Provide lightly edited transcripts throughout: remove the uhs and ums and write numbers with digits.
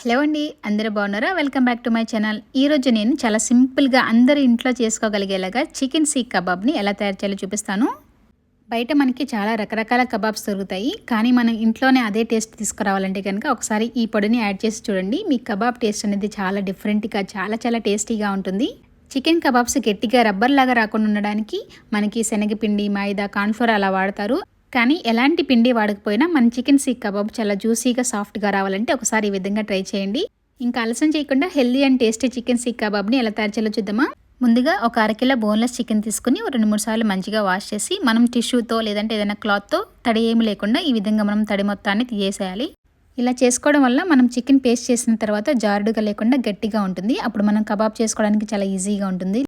Hello అండి, అందరూ బాగున్నారా? Welcome back to my channel. ఈరోజు నేను చాలా సింపుల్గా అందరూ ఇంట్లో చేసుకోగలిగేలాగా చికెన్ సీక్ కబాబ్ని ఎలా తయారు చేయాలో చూపిస్తాను. బయట మనకి చాలా రకరకాల కబాబ్స్ దొరుకుతాయి, కానీ మనం ఇంట్లోనే అదే టేస్ట్ తీసుకురావాలంటే కనుక ఒకసారి ఈ పొడిని యాడ్ చేసి చూడండి. మీ కబాబ్ టేస్ట్ అనేది చాలా డిఫరెంట్గా చాలా టేస్టీగా ఉంటుంది. చికెన్ కబాబ్స్ గట్టిగా రబ్బర్ లాగా రాకుండా ఉండడానికి మనకి శనగపిండి, మైదా, కార్న్ఫ్లోర్ అలా వాడతారు. కానీ ఎలాంటి పిండి వాడకపోయినా మన చికెన్ సీక్ కబాబ్ చాలా జ్యూసీగా సాఫ్ట్గా రావాలంటే ఒకసారి ఈ విధంగా ట్రై చేయండి. ఇంకా ఆలస్యం చేయకుండా healthy and tasty chicken seekh కబాబ్ని ఎలా తయారు చేయాలో చూద్దామా. ముందుగా ఒక అరకిలో బోన్లెస్ చికెన్ తీసుకుని 2-3 సార్లు మంచిగా వాష్ చేసి మనం టిష్యూతో లేదంటే ఏదైనా క్లాత్తో తడి ఏమి లేకుండా ఈ విధంగా మనం తడి మొత్తాన్ని తీసేయాలి. ఇలా చేసుకోవడం వల్ల మనం చికెన్ పేస్ట్ చేసిన తర్వాత జారుడుగా లేకుండా గట్టిగా ఉంటుంది. అప్పుడు మనం కబాబ్ చేసుకోవడానికి చాలా ఈజీగా ఉంటుంది.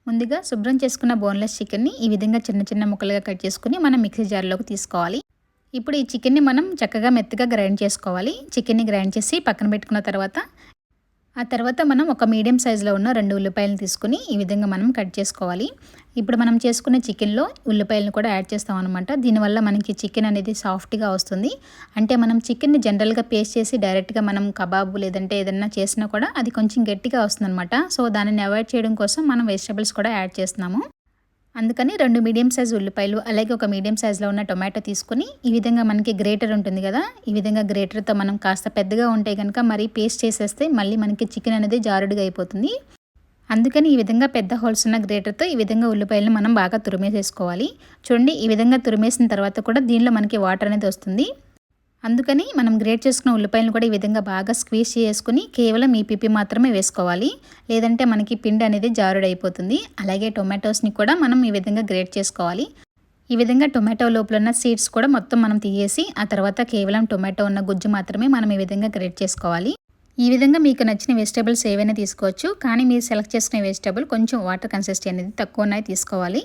ముందుగా శుభ్రం చేసుకున్న బోన్లెస్ చికెన్ని ఈ విధంగా చిన్న ముక్కలుగా కట్ చేసుకుని మనం మిక్సీ జార్లోకి తీసుకోవాలి. ఇప్పుడు ఈ చికెన్ని మనం చక్కగా మెత్తగా గ్రైండ్ చేసుకోవాలి. చికెన్ని గ్రైండ్ చేసి పక్కన పెట్టుకున్న తర్వాత మనం ఒక మీడియం సైజులో ఉన్న 2 ఉల్లిపాయలను తీసుకుని ఈ విధంగా మనం కట్ చేసుకోవాలి. ఇప్పుడు మనం చేసుకున్న చికెన్లో ఉల్లిపాయలను కూడా యాడ్ చేస్తాం అనమాట. దీనివల్ల మనకి చికెన్ అనేది సాఫ్ట్గా వస్తుంది. అంటే మనం చికెన్ని జనరల్గా పేస్ట్ చేసి డైరెక్ట్గా మనం కబాబ్ లేదంటే ఏదైనా చేసినా కూడా అది కొంచెం గట్టిగా వస్తుందన్నమాట. సో దానిని అవాయిడ్ చేయడం కోసం మనం వెజిటబుల్స్ కూడా యాడ్ చేస్తున్నాము. అందుకని 2 మీడియం సైజు ఉల్లిపాయలు అలాగే ఒక మీడియం సైజులో ఉన్న టొమాటో తీసుకుని ఈ విధంగా మనకి గ్రేటర్ ఉంటుంది కదా, ఈ విధంగా గ్రేటర్తో మనం కాస్త పెద్దగా ఉంటే కనుక మరీ పేస్ట్ చేసేస్తే మళ్ళీ మనకి చికెన్ అనేది జారుడుగా అయిపోతుంది. అందుకని ఈ విధంగా పెద్ద హోల్స్ ఉన్న గ్రేటర్తో ఈ విధంగా ఉల్లిపాయలను మనం బాగా తురిమేసేసుకోవాలి. చూడండి, ఈ విధంగా తురిమేసిన తర్వాత కూడా దీనిలో మనకి వాటర్ అనేది వస్తుంది. అందుకని మనం గ్రేట్ చేసుకున్న ఉల్లిపాయలను కూడా ఈ విధంగా బాగా స్క్వీజ్ చేసుకుని కేవలం ఈ పిప్పి మాత్రమే వేసుకోవాలి. లేదంటే మనకి పిండి అనేది జారుడైపోతుంది. అలాగే టొమాటోస్ని కూడా మనం ఈ విధంగా గ్రేట్ చేసుకోవాలి. ఈ విధంగా టొమాటో లోపల ఉన్న సీడ్స్ కూడా మొత్తం మనం తీసేసి ఆ తర్వాత కేవలం టొమాటో ఉన్న గుజ్జు మాత్రమే మనం ఈ విధంగా గ్రేట్ చేసుకోవాలి. ఈ విధంగా మీకు నచ్చిన వెజిటబుల్స్ ఏవైనా తీసుకోవచ్చు, కానీ మీరు సెలెక్ట్ చేసుకునే వెజిటబుల్ కొంచెం వాటర్ కన్సిస్టెన్సీ అనేది తక్కువ ఉన్నాయి తీసుకోవాలి.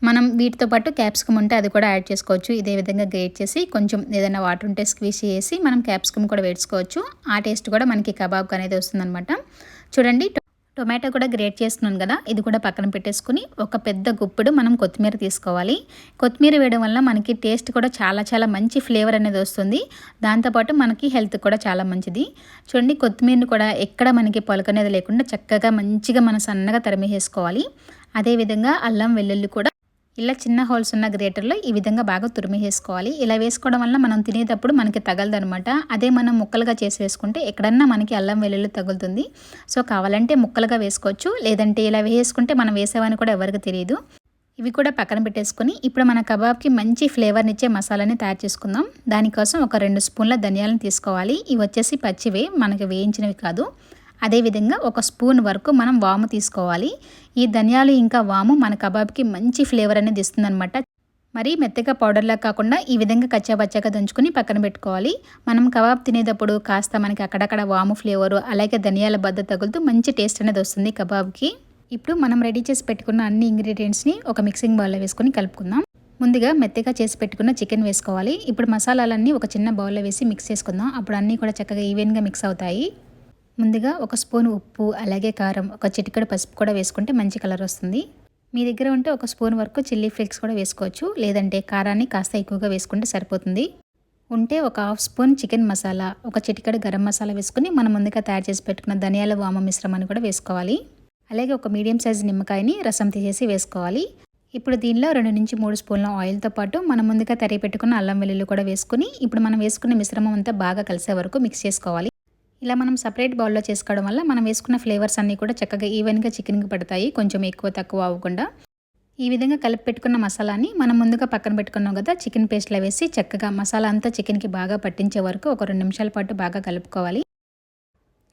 మనం వీటితో పాటు క్యాప్సికమ్ ఉంటే అది కూడా యాడ్ చేసుకోవచ్చు. ఇదే విధంగా గ్రేట్ చేసి కొంచెం ఏదైనా వాటర్ ఉంటే స్క్వీజ్ చేసి మనం క్యాప్సికమ్ కూడా వేసుకోవచ్చు. ఆ టేస్ట్ కూడా మనకి కబాబ్ అనేది వస్తుందన్నమాట. చూడండి, టొమాటో కూడా గ్రేట్ చేస్తున్నాను కదా, ఇది కూడా పక్కన పెట్టేసుకుని ఒక పెద్ద గుప్పెడు మనం కొత్తిమీర తీసుకోవాలి. కొత్తిమీర వేయడం వల్ల మనకి టేస్ట్ కూడా చాలా మంచి ఫ్లేవర్ అనేది వస్తుంది. దాంతోపాటు మనకి హెల్త్ కూడా చాలా మంచిది. చూడండి, కొత్తిమీరని కూడా ఎక్కడ మనకి పొలక అనేది లేకుండా చక్కగా మంచిగా మనం సన్నగా తరిమేసుకోవాలి. అదేవిధంగా అల్లం వెల్లుల్లి కూడా ఇలా చిన్న హోల్స్ ఉన్న గ్రేటర్లో ఈ విధంగా బాగా తురిమేసుకోవాలి. ఇలా వేసుకోవడం వల్ల మనం తినేటప్పుడు మనకి తగలదనమాట. అదే మనం ముక్కలుగా చేసి వేసుకుంటే ఎక్కడన్నా మనకి అల్లం వెల్లుల్లి తగులుతుంది. సో కావాలంటే ముక్కలుగా వేసుకోవచ్చు, లేదంటే ఇలా వేసుకుంటే మనం వేసామని కూడా ఎవరికి తెలియదు. ఇవి కూడా పక్కన పెట్టేసుకొని ఇప్పుడు మన కబాబ్కి మంచి ఫ్లేవర్ని ఇచ్చే మసాలాని తయారు చేసుకుందాం. దానికోసం ఒక 2 స్పూన్ల ధనియాలను తీసుకోవాలి. ఇవి వచ్చేసి పచ్చివే, మనకి వేయించినవి కాదు. అదేవిధంగా ఒక స్పూన్ వరకు మనం వాము తీసుకోవాలి. ఈ ధనియాలు ఇంకా వాము మన కబాబ్కి మంచి ఫ్లేవర్ అనేది ఇస్తుందన్నమాట. మరీ మెత్తగా పౌడర్లా కాకుండా ఈ విధంగా కచ్చాపచ్చాగా దంచుకొని పక్కన పెట్టుకోవాలి. మనం కబాబ్ తినేటప్పుడు కాస్త మనకి అక్కడక్కడ వాము ఫ్లేవరు అలాగే ధనియాల బద్ద తగులుతూ మంచి టేస్ట్ అనేది వస్తుంది కబాబ్కి. ఇప్పుడు మనం రెడీ చేసి పెట్టుకున్న అన్ని ఇంగ్రీడియంట్స్ని ఒక మిక్సింగ్ బౌల్లో వేసుకొని కలుపుకుందాం. ముందుగా మెత్తగా చేసి పెట్టుకున్న చికెన్ వేసుకోవాలి. ఇప్పుడు మసాలాలన్నీ ఒక చిన్న బౌల్లో వేసి మిక్స్ చేసుకుందాం. అప్పుడు అన్నీ కూడా చక్కగా ఈవెన్గా మిక్స్ అవుతాయి. ముందుగా ఒక స్పూన్ ఉప్పు అలాగే కారం, ఒక చిటికెడు పసుపు కూడా వేసుకుంటే మంచి కలర్ వస్తుంది. మీ దగ్గర ఉంటే ఒక స్పూన్ వరకు చిల్లీ ఫ్లేక్స్ కూడా వేసుకోవచ్చు, లేదంటే కారాన్ని కాస్త ఎక్కువగా వేసుకుంటే సరిపోతుంది. ఉంటే ఒక హాఫ్ స్పూన్ చికెన్ మసాలా, ఒక చిటికెడు గరం మసాలా వేసుకుని మనం ముందుగా తయారు చేసి పెట్టుకున్న ధనియాల వామ మిశ్రమాన్ని కూడా వేసుకోవాలి. అలాగే ఒక మీడియం సైజు నిమ్మకాయని రసం తీసేసి వేసుకోవాలి. ఇప్పుడు దీనిలో 2-3 స్పూన్ల ఆయిల్తో పాటు మనం ముందుగా తరిగి పెట్టుకున్న అల్లం వెల్లుల్లి కూడా వేసుకుని ఇప్పుడు మనం వేసుకున్న మిశ్రమం అంతా బాగా కలిసే వరకు మిక్స్ చేసుకోవాలి. ఇలా మనం సపరేట్ బౌల్లో చేసుకోవడం వల్ల మనం వేసుకున్న ఫ్లేవర్స్ అన్నీ కూడా చక్కగా ఈవెన్గా చికెన్కి పడతాయి, కొంచెం ఎక్కువ తక్కువ అవ్వకుండా. ఈ విధంగా కలిపి పెట్టుకున్న మసాలాని మనం ముందుగా పక్కన పెట్టుకున్నాం కదా చికెన్ పేస్ట్లో వేసి చక్కగా మసాలా అంతా చికెన్కి బాగా పట్టించే వరకు ఒక 2 నిమిషాల పాటు బాగా కలుపుకోవాలి.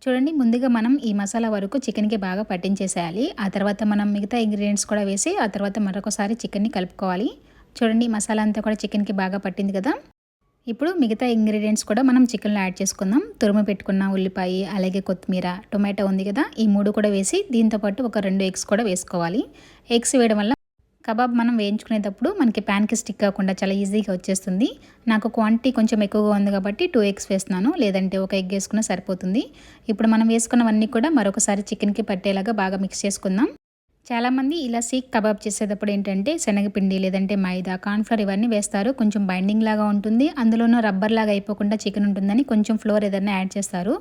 చూడండి, ముందుగా మనం ఈ మసాలా వరకు చికెన్కి బాగా పట్టించేసేయాలి. ఆ తర్వాత మనం మిగతా ఇంగ్రీడియంట్స్ కూడా వేసి ఆ తర్వాత మరొకసారి చికెన్ని కలుపుకోవాలి. చూడండి, మసాలా అంతా కూడా చికెన్కి బాగా పట్టింది కదా. ఇప్పుడు మిగతా ఇంగ్రీడియంట్స్ కూడా మనం చికెన్లో యాడ్ చేసుకుందాం. తురుము పెట్టుకున్న ఉల్లిపాయ అలాగే కొత్తిమీర, టొమాటో ఉంది కదా, ఈ 3 కూడా వేసి దీంతోపాటు ఒక 2 ఎగ్స్ కూడా వేసుకోవాలి. ఎగ్స్ వేయడం వల్ల కబాబ్ మనం వేయించుకునేటప్పుడు మనకి ప్యాన్కి స్టిక్ అవ్వకుండా చాలా ఈజీగా వచ్చేస్తుంది. నాకు క్వాంటిటీ కొంచెం ఎక్కువగా ఉంది కాబట్టి 2 ఎగ్స్ వేస్తున్నాను, లేదంటే ఒక ఎగ్ వేసుకున్నా సరిపోతుంది. ఇప్పుడు మనం వేసుకున్నవన్నీ కూడా మరొకసారి చికెన్కి పట్టేలాగా బాగా మిక్స్ చేసుకుందాం. చాలామంది ఇలా సీక్ కబాబ్ చేసేటప్పుడు ఏంటంటే శనగపిండి లేదంటే మైదా, కార్న్ఫ్లోర్ ఇవన్నీ వేస్తారు. కొంచెం బైండింగ్ లాగా ఉంటుంది, అందులోనూ రబ్బర్ లాగా అయిపోకుండా చికెన్ ఉంటుందని కొంచెం ఫ్లోర్ ఏదైనా యాడ్ చేస్తారు.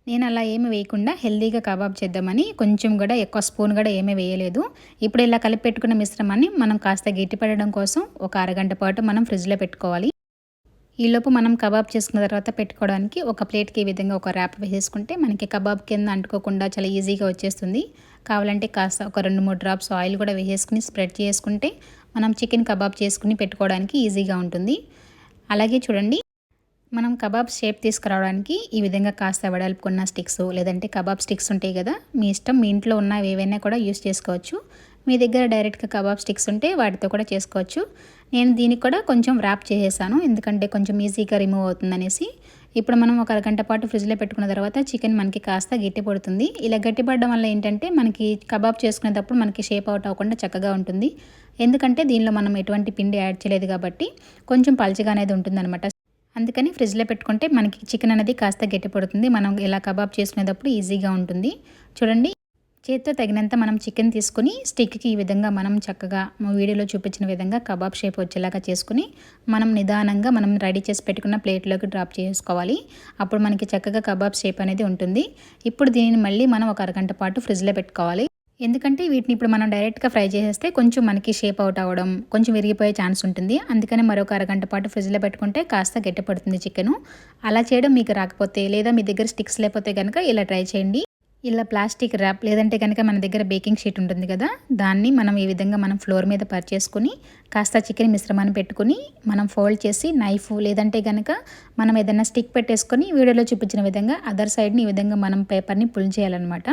నేను అలా ఏమి వేయకుండా హెల్తీగా కబాబ్ చేద్దామని కొంచెం కూడా ఎక్కువ స్పూన్ కూడా ఏమీ వేయలేదు. ఇప్పుడు ఇలా కలిపి పెట్టుకున్న మిశ్రమాన్ని మనం కాస్త గట్టిపడడం కోసం ఒక అరగంట పాటు మనం ఫ్రిడ్జ్లో పెట్టుకోవాలి. ఈలోపు మనం కబాబ్ చేసుకున్న తర్వాత పెట్టుకోవడానికి ఒక ప్లేట్కి ఈ విధంగా ఒక ర్యాప్ వేసేసుకుంటే మనకి కబాబ్ కింద అంటుకోకుండా చాలా ఈజీగా వచ్చేస్తుంది. కావాలంటే కాస్త ఒక 2-3 డ్రాప్స్ ఆయిల్ కూడా వేసేసుకుని స్ప్రెడ్ చేసుకుంటే మనం చికెన్ కబాబ్ చేసుకుని పెట్టుకోవడానికి ఈజీగా ఉంటుంది. అలాగే చూడండి, మనం కబాబ్ షేప్ తీసుకురావడానికి ఈ విధంగా కాస్త వెడల్పుకున్న స్టిక్స్ లేదంటే కబాబ్ స్టిక్స్ ఉంటాయి కదా, మీ ఇష్టం. మీ ఇంట్లో ఉన్న ఏవైనా కూడా యూస్ చేసుకోవచ్చు. మీ దగ్గర డైరెక్ట్గా కబాబ్ స్టిక్స్ ఉంటే వాటితో కూడా చేసుకోవచ్చు. నేను దీనికి కూడా కొంచెం ర్యాప్ చేసేసాను, ఎందుకంటే కొంచెం ఈజీగా రిమూవ్ అవుతుందనేసి. ఇప్పుడు మనం ఒక అరగంట పాటు ఫ్రిడ్జ్లో పెట్టుకున్న తర్వాత చికెన్ మనకి కాస్త గట్టిపడుతుంది. ఇలా గట్టిపడడం వల్ల ఏంటంటే మనకి కబాబ్ చేసుకునేటప్పుడు మనకి షేప్ అవుట్ అవ్వకుండా చక్కగా ఉంటుంది. ఎందుకంటే దీనిలో మనం ఎటువంటి పిండి యాడ్ చేయలేదు కాబట్టి కొంచెం పల్చగా అనేది ఉంటుందన్నమాట. అందుకని ఫ్రిడ్జ్లో పెట్టుకుంటే మనకి చికెన్ అనేది కాస్త గట్టిపడుతుంది. మనం ఇలా కబాబ్ చేసుకునేటప్పుడు ఈజీగా ఉంటుంది. చూడండి, చేతితో తగినంత మనం చికెన్ తీసుకుని స్టిక్కి ఈ విధంగా మనం చక్కగా వీడియోలో చూపించిన విధంగా కబాబ్ షేప్ వచ్చేలాగా చేసుకుని మనం నిదానంగా మనం రెడీ చేసి పెట్టుకున్న ప్లేట్లోకి డ్రాప్ చేసుకోవాలి. అప్పుడు మనకి చక్కగా కబాబ్ షేప్ అనేది ఉంటుంది. ఇప్పుడు దీనిని మళ్ళీ మనం ఒక అరగంట పాటు ఫ్రిడ్జ్లో పెట్టుకోవాలి. ఎందుకంటే వీటిని ఇప్పుడు మనం డైరెక్ట్గా ఫ్రై చేసేస్తే కొంచెం మనకి షేప్ అవుట్ అవ్వడం, కొంచెం విరిగిపోయే ఛాన్స్ ఉంటుంది. అందుకని మరొక అరగంట పాటు ఫ్రిడ్జ్లో పెట్టుకుంటే కాస్త గట్టిపడుతుంది చికెను. అలా చేయడం మీకు రాకపోతే లేదా మీ దగ్గర స్టిక్స్ లేకపోతే కనుక ఇలా ట్రై చేయండి. ఇలా ప్లాస్టిక్ ర్యాప్ లేదంటే కనుక మన దగ్గర బేకింగ్ షీట్ ఉంటుంది కదా, దాన్ని మనం ఈ విధంగా మనం ఫ్లోర్ మీద పరిచేసుకుని కాస్త చికెన్ మిశ్రమాన్ని పెట్టుకుని మనం ఫోల్డ్ చేసి నైఫ్ లేదంటే కనుక మనం ఏదైనా స్టిక్ పెట్టేసుకొని వీడియోలో చూపించిన విధంగా అదర్ సైడ్ని ఈ విధంగా మనం పేపర్ని పుల్ చేయాలన్నమాట.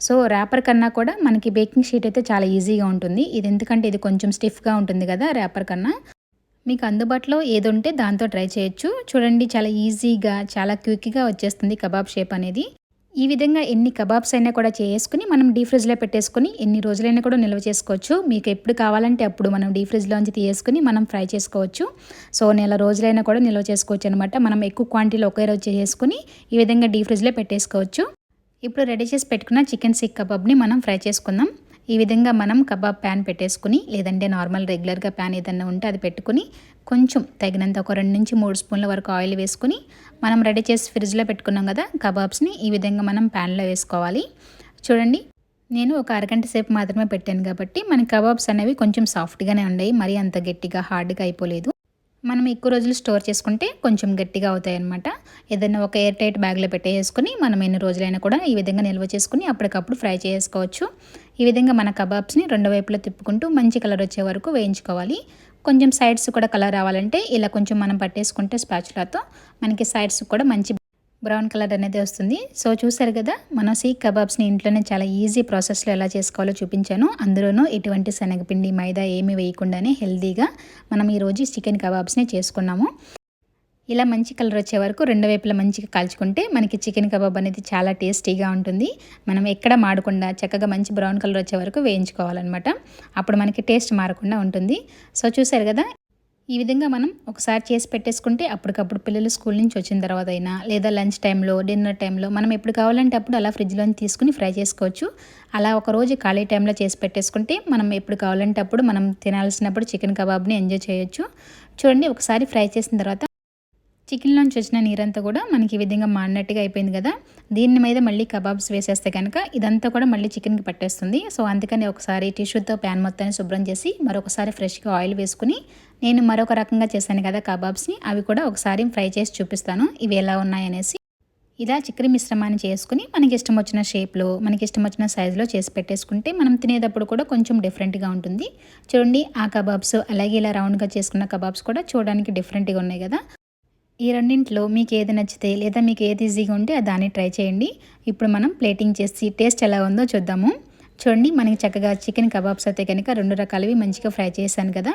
సో ర్యాపర్ కన్నా కూడా మనకి బేకింగ్ షీట్ అయితే చాలా ఈజీగా ఉంటుంది. ఇది ఎందుకంటే ఇది కొంచెం స్టిఫ్గా ఉంటుంది కదా ర్యాపర్ కన్నా. మీకు అందుబాటులో ఏది ఉంటే దాంతో ట్రై చేయొచ్చు. చూడండి, చాలా ఈజీగా చాలా క్విక్గా వచ్చేస్తుంది కబాబ్ షేప్ అనేది. ఈ విధంగా ఎన్ని కబాబ్స్ అయినా కూడా చేసుకుని మనం డీ ఫ్రిడ్జ్లో పెట్టేసుకొని ఎన్ని రోజులైనా కూడా నిల్వ చేసుకోవచ్చు. మీకు ఎప్పుడు కావాలంటే అప్పుడు మనం డీ ఫ్రిడ్జ్లోంచి తీసుకుని మనం ఫ్రై చేసుకోవచ్చు. సో నెల రోజులైనా కూడా నిల్వ చేసుకోవచ్చు అనమాట. మనం ఎక్కువ క్వాంటిటీలో ఒకే రోజు చేసుకుని ఈ విధంగా డీ ఫ్రిడ్జ్లో పెట్టేసుకోవచ్చు. ఇప్పుడు రెడీ చేసి పెట్టుకున్న చికెన్ సీక్ కబాబ్ని మనం ఫ్రై చేసుకుందాం. ఈ విధంగా మనం కబాబ్ ప్యాన్ పెట్టేసుకుని లేదంటే నార్మల్ రెగ్యులర్గా ప్యాన్ ఏదన్నా ఉంటే అది పెట్టుకుని కొంచెం తగినంత ఒక 2-3 స్పూన్ల వరకు ఆయిల్ వేసుకుని మనం రెడీ చేసి ఫ్రిడ్జ్లో పెట్టుకున్నాం కదా కబాబ్స్ని ఈ విధంగా మనం ప్యాన్లో వేసుకోవాలి. చూడండి, నేను ఒక అరగంట సేపు మాత్రమే పెట్టాను కాబట్టి మన కబాబ్స్ అనేవి కొంచెం సాఫ్ట్గానే ఉన్నాయి, మరీ అంత గట్టిగా హార్డ్గా అయిపోలేదు. మనం ఎక్కువ రోజులు స్టోర్ చేసుకుంటే కొంచెం గట్టిగా అవుతాయి అన్నమాట. ఏదైనా ఒక ఎయిర్ టైట్ బ్యాగ్లో పెట్టేసుకుని మనం ఎన్ని రోజులైనా కూడా ఈ విధంగా నిల్వ చేసుకుని అప్పటికప్పుడు ఫ్రై చేసుకోవచ్చు. ఈ విధంగా మన కబాబ్స్ని 2 వైపులా తిప్పుకుంటూ మంచి కలర్ వచ్చే వరకు వేయించుకోవాలి. కొంచెం సైడ్స్ కూడా కలర్ రావాలంటే ఇలా కొంచెం మనం పట్టేసుకుంటే స్పాచులాతో మనకి సైడ్స్ కూడా మంచి బ్రౌన్ కలర్ అనేది వస్తుంది. సో చూసారు కదా, మనం సీక్ కబాబ్స్ని ఇంట్లోనే చాలా ఈజీ ప్రాసెస్లో ఎలా చేసుకోవాలో చూపించాను. అందులోనూ ఎటువంటి శనగపిండి మైదా ఏమీ వేయకుండానే హెల్తీగా మనం ఈరోజు చికెన్ కబాబ్స్ని చేసుకున్నాము. ఇలా మంచి కలర్ వచ్చే వరకు 2 వైపులా మంచిగా కాల్చుకుంటే మనకి చికెన్ కబాబ్ అనేది చాలా టేస్టీగా ఉంటుంది. మనం ఎక్కడ మాడకుండా చక్కగా మంచి బ్రౌన్ కలర్ వచ్చే వరకు వేయించుకోవాలన్నమాట. అప్పుడు మనకి టేస్ట్ మారకుండా ఉంటుంది. సో చూసారు కదా, ఈ విధంగా మనం ఒకసారి చేసి పెట్టేసుకుంటే అప్పటికప్పుడు పిల్లలు స్కూల్ నుంచి వచ్చిన తర్వాత అయినా లేదా లంచ్ టైంలో డిన్నర్ టైంలో మనం ఎప్పుడు కావాలంటే అప్పుడు అలా ఫ్రిడ్జ్లోని తీసుకుని ఫ్రై చేసుకోవచ్చు. అలా ఒకరోజు ఖాళీ టైంలో చేసి పెట్టేసుకుంటే మనం ఎప్పుడు కావాలంటే అప్పుడు మనం తినాల్సినప్పుడు చికెన్ కబాబ్ని ఎంజాయ్ చేయొచ్చు. చూడండి, ఒకసారి ఫ్రై చేసిన తర్వాత చికెన్లోంచి వచ్చిన నీరంతా కూడా మనకి ఈ విధంగా మాడినట్టుగా అయిపోయింది కదా. దీని మీద మళ్ళీ కబాబ్స్ వేసేస్తే కనుక ఇదంతా కూడా మళ్ళీ చికెన్కి పట్టేస్తుంది. సో అందుకని ఒకసారి టిష్యూతో ప్యాన్ మొత్తాన్ని శుభ్రం చేసి మరొకసారి ఫ్రెష్గా ఆయిల్ వేసుకుని నేను మరొక రకంగా చేశాను కదా కబాబ్స్ని, అవి కూడా ఒకసారి ఫ్రై చేసి చూపిస్తాను ఇవి ఎలా ఉన్నాయనేసి. ఇలా చికెన్ మిశ్రమాన్ని చేసుకుని మనకి ఇష్టం వచ్చిన షేప్లో మనకి ఇష్టం వచ్చిన సైజులో చేసి పెట్టేసుకుంటే మనం తినేటప్పుడు కూడా కొంచెం డిఫరెంట్గా ఉంటుంది. చూడండి, ఆ కబాబ్స్ అలాగే ఇలా రౌండ్గా చేసుకున్న కబాబ్స్ కూడా చూడడానికి డిఫరెంట్గా ఉన్నాయి కదా. ఈ రెండింటిలో మీకు ఏది నచ్చితే లేదా మీకు ఏది ఈజీగా ఉంటే దాన్ని ట్రై చేయండి. ఇప్పుడు మనం ప్లేటింగ్ చేసి టేస్ట్ ఎలా ఉందో చూద్దాము. చూడండి, మనకి చక్కగా చికెన్ కబాబ్స్ అయితే కనుక 2 రకాలవి మంచిగా ఫ్రై చేశాను కదా.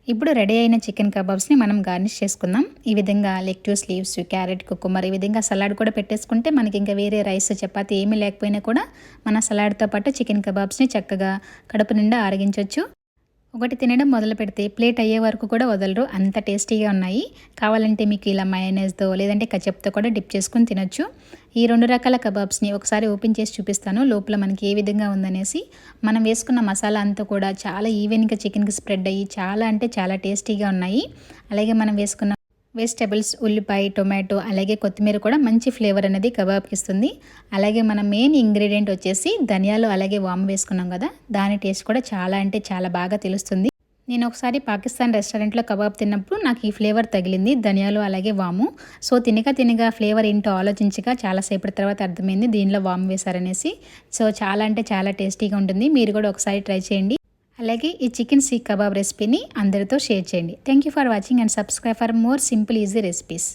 ఇప్పుడు రెడీ అయిన చికెన్ కబాబ్స్ని మనం గార్నిష్ చేసుకుందాం. ఈ విధంగా లెట్యూస్ లీవ్స్, క్యారెట్, కుకుమర్ ఈ విధంగా సలాడ్ కూడా పెట్టేసుకుంటే మనకి ఇంకా వేరే రైస్ చపాతీ ఏమీ లేకపోయినా కూడా మన సలాడ్తో పాటు చికెన్ కబాబ్స్ని చక్కగా కడుపు నిండా ఆరగించవచ్చు. ఒకటి తినడం మొదలు పెడితే ప్లేట్ అయ్యే వరకు కూడా వదలరు, అంత టేస్టీగా ఉన్నాయి. కావాలంటే మీకు ఇలా మయోనైజ్తో లేదంటే కచప్తో కూడా డిప్ చేసుకుని తినొచ్చు. ఈ 2 రకాల కబాబ్స్ని ఒకసారి ఓపెన్ చేసి చూపిస్తాను లోపల మనకి ఏ విధంగా ఉందనేసి. మనం వేసుకున్న మసాలా అంతా కూడా చాలా ఈవెన్గా చికెన్కి స్ప్రెడ్ అయ్యి చాలా అంటే చాలా టేస్టీగా ఉన్నాయి. అలాగే మనం వేసుకున్న వెజిటబుల్స్, ఉల్లిపాయ, టొమాటో అలాగే కొత్తిమీర కూడా మంచి ఫ్లేవర్ అనేది కబాబ్కి ఇస్తుంది. అలాగే మన మెయిన్ ఇంగ్రీడియంట్ వచ్చేసి ధనియాలు అలాగే వాము వేసుకున్నాం కదా, దాని టేస్ట్ కూడా చాలా అంటే చాలా బాగా తెలుస్తుంది. నేను ఒకసారి పాకిస్తాన్ రెస్టారెంట్లో కబాబ్ తిన్నప్పుడు నాకు ఈ ఫ్లేవర్ తగిలింది, ధనియాలు అలాగే వాము. సో తినగా ఫ్లేవర్ ఏంటో ఆలోచించగా చాలాసేపటి తర్వాత అర్థమైంది దీనిలో వాము వేశారనేసి. సో చాలా అంటే చాలా టేస్టీగా ఉంటుంది. మీరు కూడా ఒకసారి ట్రై చేయండి. అలాగే ఈ చికెన్ సీక్ కబాబ్ రెసిపీని అందరితో షేర్ చేయండి. Thank you for watching and subscribe for more simple easy recipes.